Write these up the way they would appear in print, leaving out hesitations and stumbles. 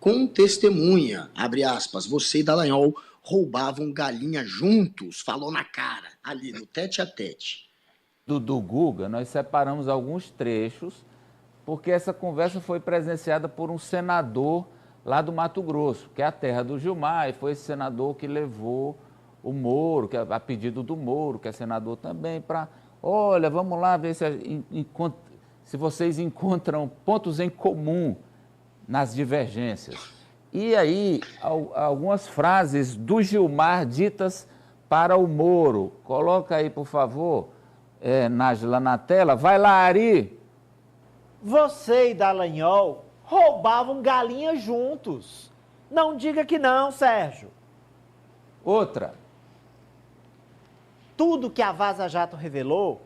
com testemunha, abre aspas, você e Dallagnol roubavam galinha juntos, falou na cara, ali no tete-a-tete. Do Guga, nós separamos alguns trechos, porque essa conversa foi presenciada por um senador lá do Mato Grosso, que é a terra do Gilmar, e foi esse senador que levou o Moro, que é a pedido do Moro, que é senador também, para, olha, vamos lá ver se vocês encontram pontos em comum nas divergências. E aí, algumas frases do Gilmar ditas para o Moro. Coloca aí, por favor, Nájila, na tela. Vai lá, Ari. Você e Dallagnol roubavam galinha juntos. Não diga que não, Sérgio. Outra. Tudo que a Vaza Jato revelou,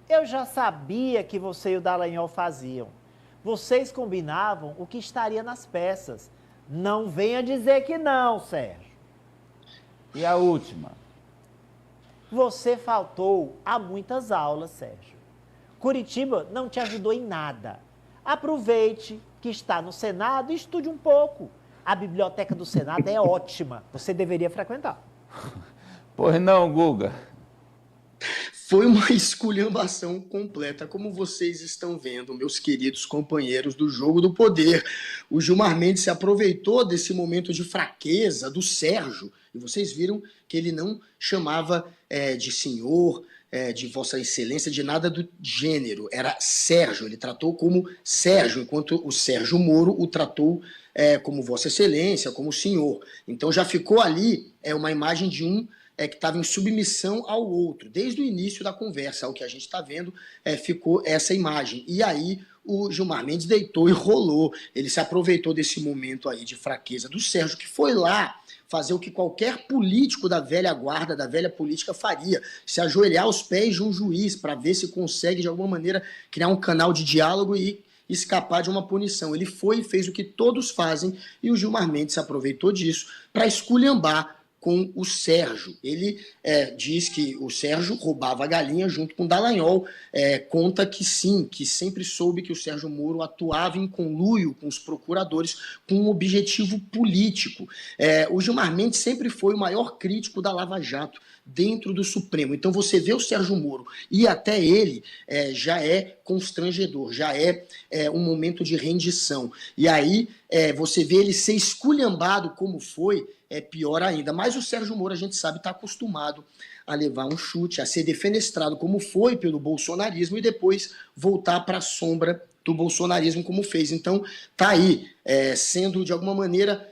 eu já sabia que você e o Dallagnol faziam. Vocês combinavam o que estaria nas peças. Não venha dizer que não, Sérgio. E a última? Você faltou a muitas aulas, Sérgio. Curitiba não te ajudou em nada. Aproveite que está no Senado e estude um pouco. A biblioteca do Senado é ótima. Você deveria frequentar. Pois não, Guga. Foi uma esculhambação completa, como vocês estão vendo, meus queridos companheiros do Jogo do Poder. O Gilmar Mendes se aproveitou desse momento de fraqueza do Sérgio, e vocês viram que ele não chamava de senhor, de Vossa Excelência, de nada do gênero. Era Sérgio, ele tratou como Sérgio, enquanto o Sérgio Moro o tratou como Vossa Excelência, como senhor. Então já ficou ali uma imagem de um que estava em submissão ao outro. Desde o início da conversa, ao que a gente está vendo, ficou essa imagem. E aí o Gilmar Mendes deitou e rolou. Ele se aproveitou desse momento aí de fraqueza do Sérgio, que foi lá fazer o que qualquer político da velha guarda, da velha política faria, se ajoelhar aos pés de um juiz para ver se consegue, de alguma maneira, criar um canal de diálogo e escapar de uma punição. Ele foi e fez o que todos fazem, e o Gilmar Mendes se aproveitou disso para esculhambar com o Sérgio. Ele diz que o Sérgio roubava a galinha junto com o Dallagnol, conta que sim, que sempre soube que o Sérgio Moro atuava em conluio com os procuradores com um objetivo político. O Gilmar Mendes sempre foi o maior crítico da Lava Jato dentro do Supremo. Então você vê o Sérgio Moro e até ele já é constrangedor, já é um momento de rendição. E aí você vê ele ser esculhambado como foi, é pior ainda. Mas o Sérgio Moro, a gente sabe, está acostumado a levar um chute, a ser defenestrado como foi pelo bolsonarismo e depois voltar para a sombra do bolsonarismo como fez. Então tá aí, sendo de alguma maneira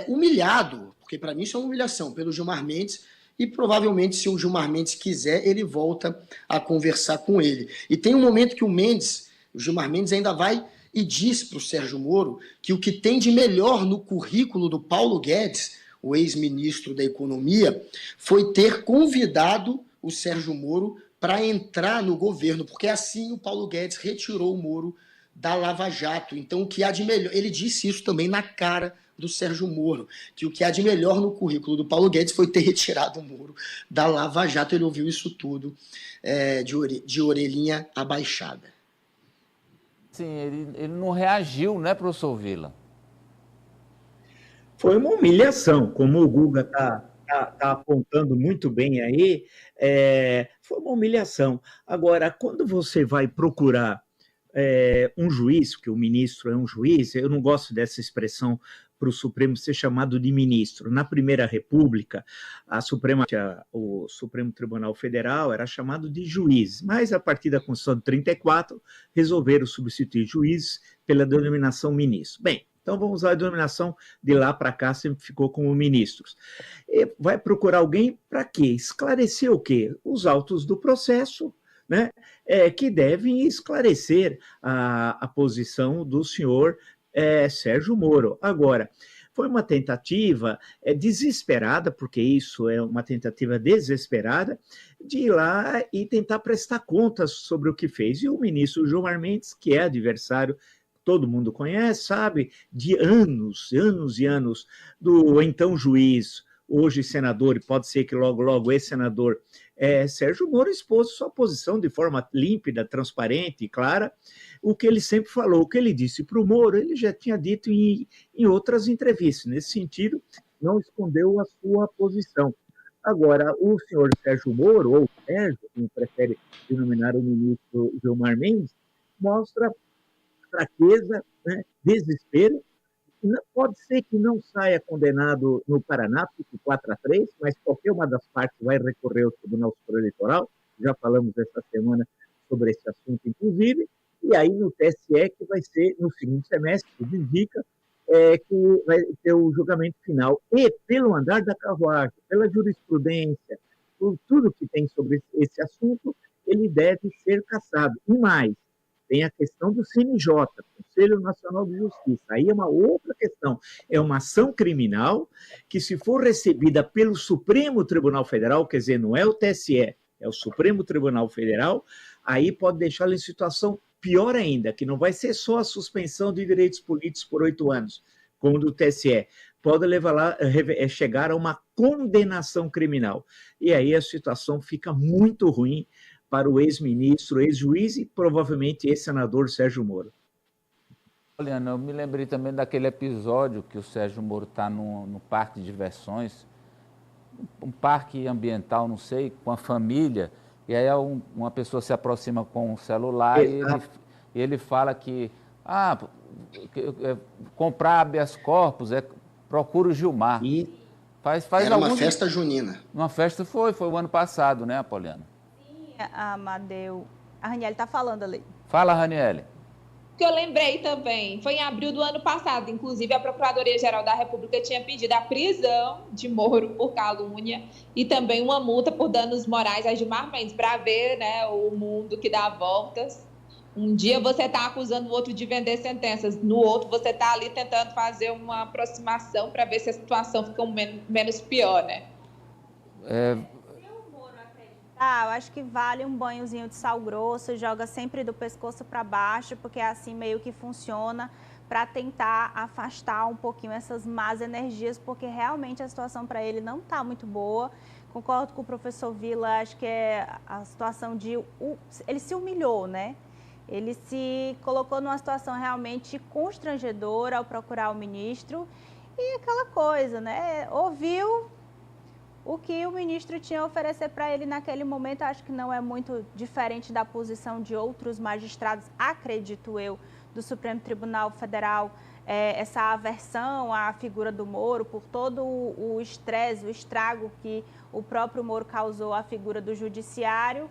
humilhado, porque para mim isso é uma humilhação, pelo Gilmar Mendes, e provavelmente se o Gilmar Mendes quiser, ele volta a conversar com ele. E tem um momento que o Gilmar Mendes ainda vai e diz para o Sérgio Moro que o que tem de melhor no currículo do Paulo Guedes, o ex-ministro da Economia, foi ter convidado o Sérgio Moro para entrar no governo, porque assim o Paulo Guedes retirou o Moro da Lava Jato. Então, o que há de melhor... Ele disse isso também na cara do Sérgio Moro, que o que há de melhor no currículo do Paulo Guedes foi ter retirado o Moro da Lava Jato. Ele ouviu isso tudo de orelhinha abaixada. Sim, ele não reagiu, né, professor Vila? Foi uma humilhação, como o Guga está apontando muito bem aí, foi uma humilhação. Agora, quando você vai procurar um juiz, porque o ministro é um juiz, eu não gosto dessa expressão para o Supremo ser chamado de ministro. Na Primeira República, o Supremo Tribunal Federal era chamado de juiz, mas a partir da Constituição de 34, resolveram substituir juiz pela denominação ministro. Bem, então vamos usar a denominação de lá para cá, sempre ficou como ministros. E vai procurar alguém para quê? Esclarecer o quê? Os autos do processo, né? Que devem esclarecer a posição do senhor Sérgio Moro. Agora, foi uma tentativa desesperada, porque isso é uma tentativa desesperada, de ir lá e tentar prestar contas sobre o que fez. E o ministro Gilmar Mendes, que é adversário, todo mundo conhece, sabe, de anos e anos, do então juiz, hoje senador, e pode ser que logo, logo ex-senador Sérgio Moro expôs sua posição de forma límpida, transparente e clara, o que ele sempre falou, o que ele disse para o Moro, ele já tinha dito em outras entrevistas. Nesse sentido, não escondeu a sua posição. Agora, o senhor Sérgio Moro, ou Sérgio, como prefere denominar o ministro Gilmar Mendes, mostra fraqueza, né, desespero. Pode ser que não saia condenado no Paraná, fique 4-3, mas qualquer uma das partes vai recorrer ao Tribunal Superior Eleitoral, já falamos essa semana sobre esse assunto, inclusive, e aí no TSE, que vai ser no segundo semestre, tudo indica, que vai ter o julgamento final. E, pelo andar da carruagem, pela jurisprudência, por tudo que tem sobre esse assunto, ele deve ser cassado. E mais, tem a questão do CNJ, Conselho Nacional de Justiça. Aí é uma outra questão. É uma ação criminal que, se for recebida pelo Supremo Tribunal Federal, quer dizer, não é o TSE, é o Supremo Tribunal Federal, aí pode deixá-lo em situação pior ainda, que não vai ser só a suspensão de direitos políticos por 8 anos, como do TSE, pode levar lá, chegar a uma condenação criminal. E aí a situação fica muito ruim para o ex-ministro, ex-juiz e provavelmente ex-senador Sérgio Moro. Poliana, eu me lembrei também daquele episódio que o Sérgio Moro está no parque de diversões, um parque ambiental, não sei, com a família, e aí uma pessoa se aproxima com um celular e ele fala que comprar habeas corpus, procura o Gilmar. E era uma festa junina. Uma festa foi o ano passado, né, Poliana? Sim, Amadeu. A Raniele está falando ali. Fala, Raniele. Que eu lembrei também, foi em abril do ano passado, inclusive a Procuradoria-Geral da República tinha pedido a prisão de Moro por calúnia e também uma multa por danos morais a Gilmar Mendes, para ver, né, o mundo que dá voltas. Um dia você está acusando o outro de vender sentenças, no outro você está ali tentando fazer uma aproximação para ver se a situação fica menos pior, né? Eu acho que vale um banhozinho de sal grosso, joga sempre do pescoço para baixo, porque assim meio que funciona para tentar afastar um pouquinho essas más energias, porque realmente a situação para ele não está muito boa. Concordo com o professor Vila, acho que é a situação de... Ele se humilhou, né? Ele se colocou numa situação realmente constrangedora ao procurar o ministro e aquela coisa, né? Ouviu o que o ministro tinha a oferecer para ele naquele momento. Acho que não é muito diferente da posição de outros magistrados, acredito eu, do Supremo Tribunal Federal, essa aversão à figura do Moro por todo o estresse, o estrago que o próprio Moro causou à figura do judiciário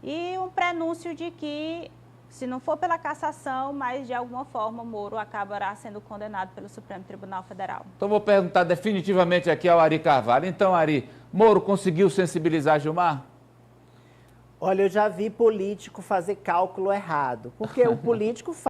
e um prenúncio de que, se não for pela cassação, mas de alguma forma Moro acabará sendo condenado pelo Supremo Tribunal Federal. Então vou perguntar definitivamente aqui ao Ari Carvalho. Então, Ari, Moro conseguiu sensibilizar Gilmar? Olha, eu já vi político fazer cálculo errado, porque o político